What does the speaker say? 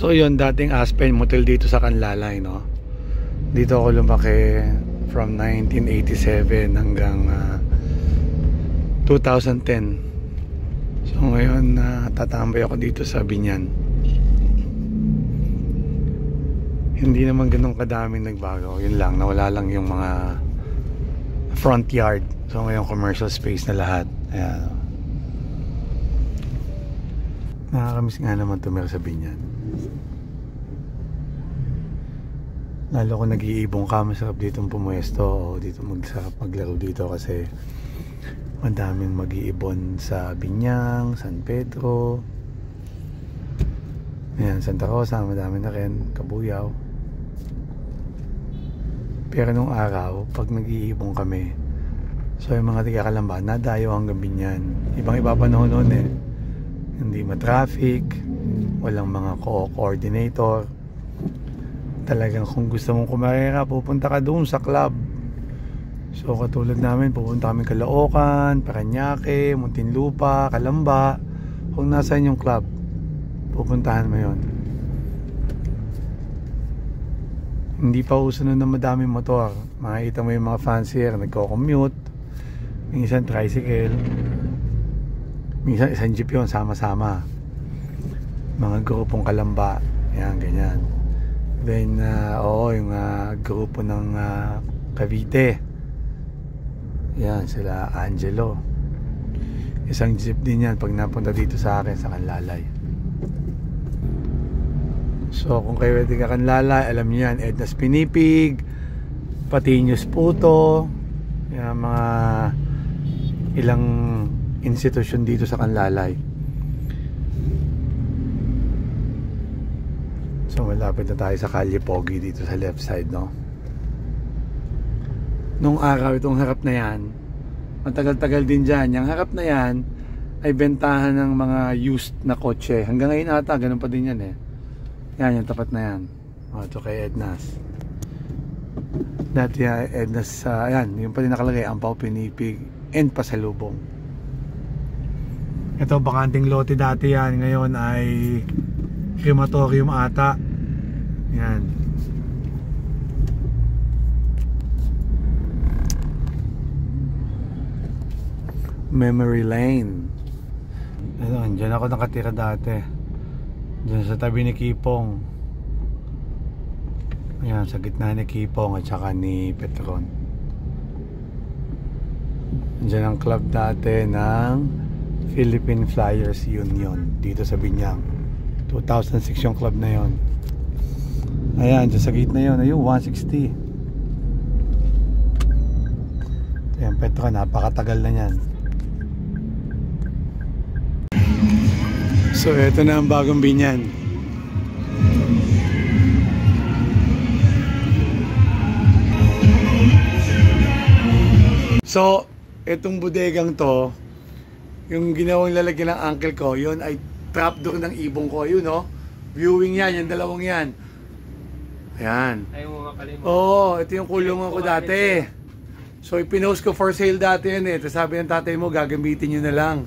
So yun, dating Aspen Motel dito sa Canlalay, no? Dito ako lumaki from 1987 hanggang 2010. So ngayon tatambay ako dito sa Binyan. Hindi naman ganun kadaming nagbago. Yun lang, nawala lang yung mga front yard. So ngayon commercial space na lahat. Ayan. Nakakamiss nga naman tumira sa Binyan. Lalo kung nag-iibong ka, masarap ditong pumuesto o dito maglaro dito kasi madaming mag-iibon sa Binyang, San Pedro, ayan, Santa Rosa, madami na rin, Kabuyaw. Pero nung araw, pag nag-iibong kami, so yung mga tiga-Kalamba, nadayo hanggang Binyan. Ibang iba panahon noon eh. Hindi ma-traffic, walang mga coordinator. Talagang kung gusto mong kumarera, pupunta ka doon sa club. So katulad namin, pupunta kami Caloocan, Parañaque, Muntinlupa, Calamba. Kung nasaan yung club, pupuntahan mo yon. Hindi pa uso nun na madaming motor. Makikita mo yung mga fancier nagko-commute, minsan tricycle, minsan isang jeep yun, sama-sama. Mga grupong Kalamba, yan, ganyan. Then, yung grupo ng Cavite. Yan, sila Angelo. Isang jeep din yan pag napunta dito sa akin sa Canlalay. So, kung kayo pwede ka Canlalay, alam niyo yan, Edna's Pinipig, Patiños Puto, yan, mga ilang institusyon dito sa Canlalay. So malapit na tayo sa Calle Pogi dito sa left side, no? Nung araw itong harap na yan, matagal-tagal din dyan. Yung harap na yan ay bentahan ng mga used na kotse. Hanggang ngayon ata, ganun pa din yan eh. Yan, yung tapat na yan. Ito kay Edna's. Dati Edna's, ayan, yung pa din nakalagay, Ampaw, Pinipig, and Pasalubong. Ito, bakanting lote dati yan. Ngayon ay crematorium ata. Yan. Memory Lane. Ano, dyan ako nakatira dati. Dyan sa tabi ni Kipong. Ayan, sa gitna ni Kipong at saka ni Petron. Dyan ang club dati ng Philippine Flyers Union dito sa Binyang. 2006 yung club na yon. Ayan, dyan sa gate na yun. Ayun, 160. Ayan, Petro, napakatagal na yan. So, eto na ang bagong Binyan. So, etong bodegang to, yung ginawang lalagyan ng uncle ko, yun ay trapdoor ng ibong ko. Yun, no? Viewing yan, yung dalawang yan. Ayan. Oo, ito yung kulungan ko dati. So, ipinost ko for sale dati yan eh. Tapos sabi ng tatay mo, gagamitin nyo na lang.